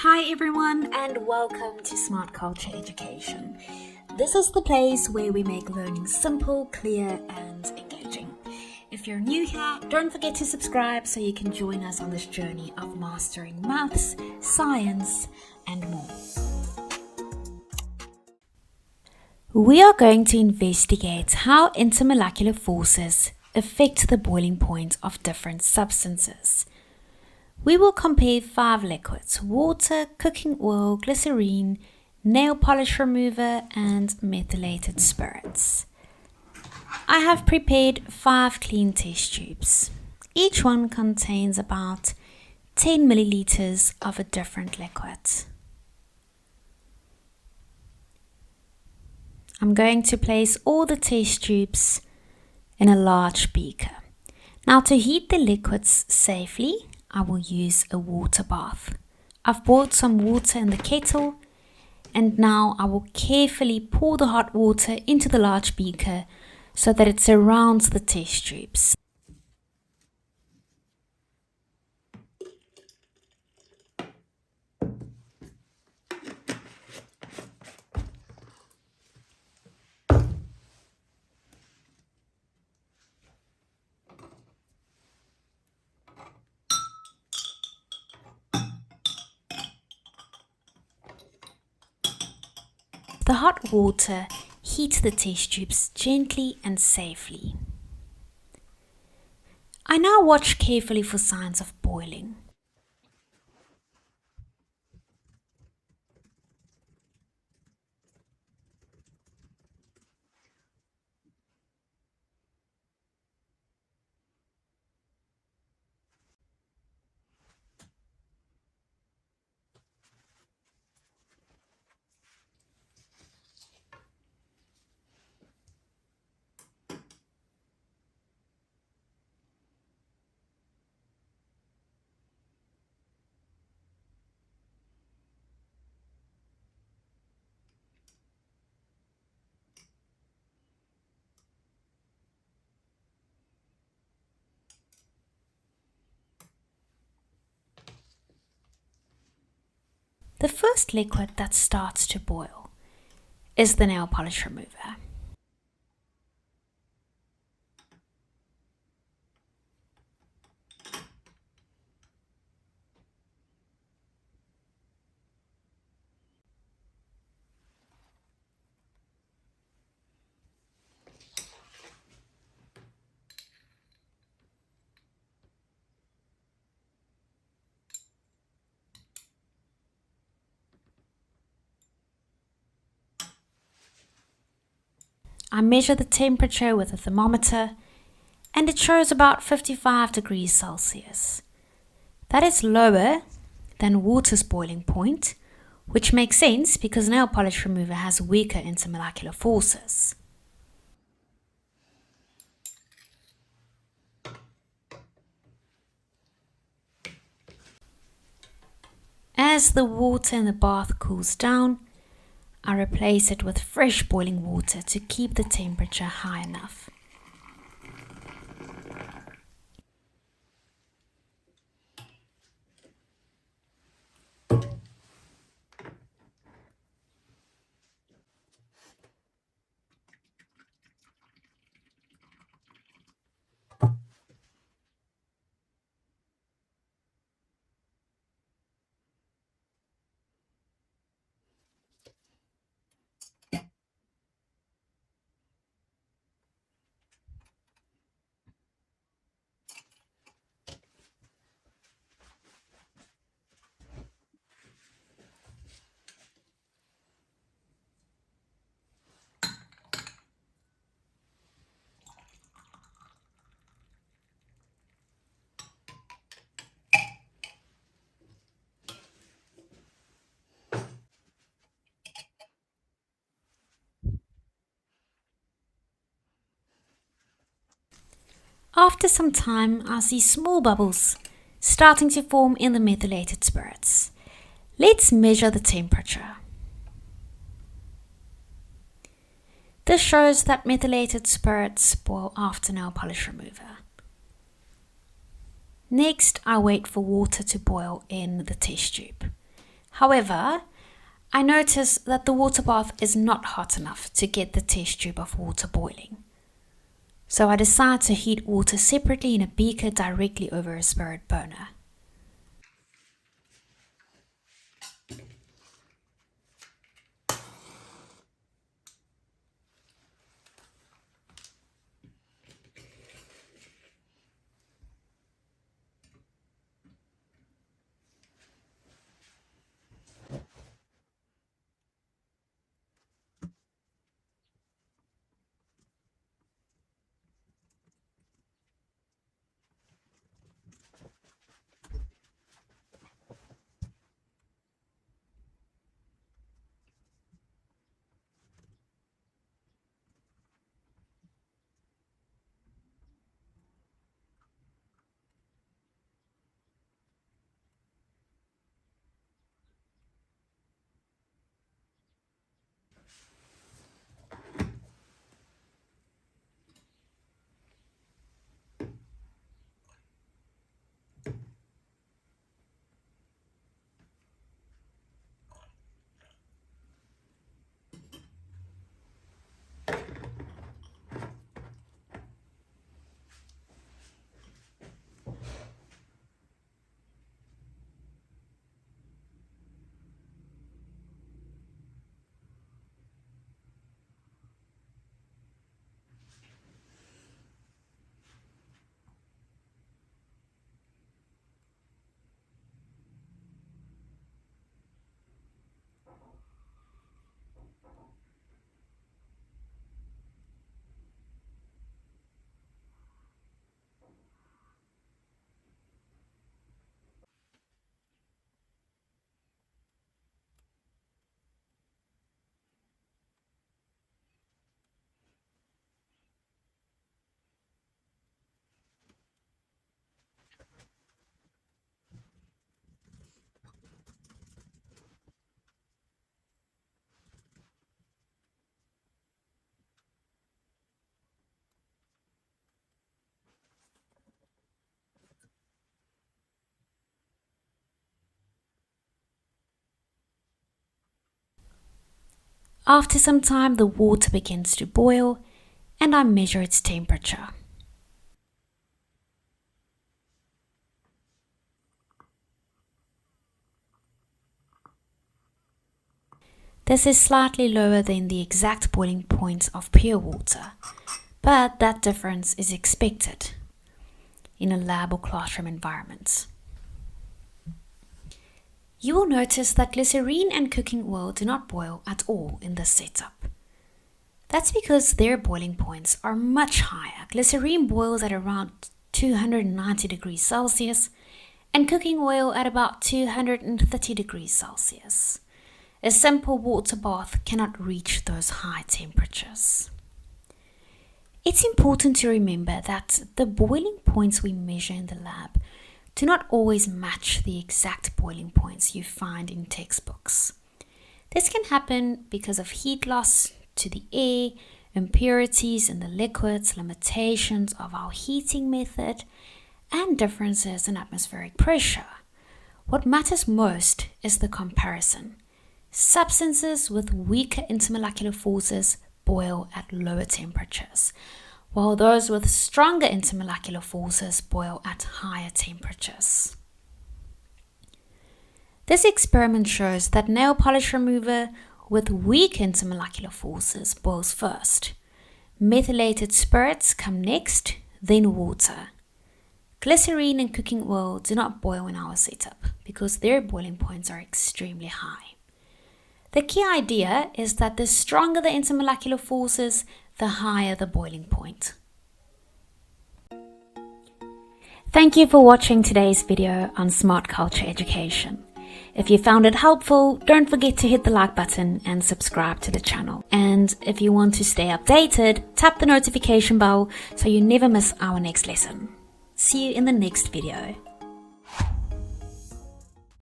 Hi everyone and welcome to Smart Culture Education. This is the place where we make learning simple, clear and engaging. If you're new here, don't forget to subscribe so you can join us on this journey of mastering maths, science and more. We are going to investigate how intermolecular forces affect the boiling point of different substances. We will compare 5 liquids: water, cooking oil, glycerine, nail polish remover and methylated spirits. I have prepared 5 clean test tubes. Each one contains about 10 milliliters of a different liquid. I'm going to place all the test tubes in a large beaker. Now, to heat the liquids safely, I will use a water bath. I've boiled some water in the kettle and now I will carefully pour the hot water into the large beaker so that it surrounds the test tubes. The hot water heats the test tubes gently and safely. I now watch carefully for signs of boiling. The first liquid that starts to boil is the nail polish remover. I measure the temperature with a thermometer and it shows about 55 degrees Celsius. That is lower than water's boiling point, which makes sense because nail polish remover has weaker intermolecular forces. As the water in the bath cools down, I replace it with fresh boiling water to keep the temperature high enough. After some time, I see small bubbles starting to form in the methylated spirits. Let's measure the temperature. This shows that methylated spirits boil after nail polish remover. Next, I wait for water to boil in the test tube. However, I notice that the water bath is not hot enough to get the test tube of water boiling. So I decide to heat water separately in a beaker directly over a spirit burner. After some time, the water begins to boil and I measure its temperature. This is slightly lower than the exact boiling point of pure water, but that difference is expected in a lab or classroom environment. You will notice that glycerine and cooking oil do not boil at all in this setup. That's because their boiling points are much higher. Glycerine boils at around 290 degrees Celsius and cooking oil at about 230 degrees Celsius. A simple water bath cannot reach those high temperatures. It's important to remember that the boiling points we measure in the lab do not always match the exact boiling points you find in textbooks. This can happen because of heat loss to the air, impurities in the liquids, limitations of our heating method, and differences in atmospheric pressure. What matters most is the comparison. Substances with weaker intermolecular forces boil at lower temperatures, while those with stronger intermolecular forces boil at higher temperatures. This experiment shows that nail polish remover with weak intermolecular forces boils first. Methylated spirits come next, then water. Glycerine and cooking oil do not boil in our setup because their boiling points are extremely high. The key idea is that the stronger the intermolecular forces, the higher the boiling point. Thank you for watching today's video on Smart Culture Education. If you found it helpful, don't forget to hit the like button and subscribe to the channel. And if you want to stay updated, tap the notification bell so you never miss our next lesson. See you in the next video.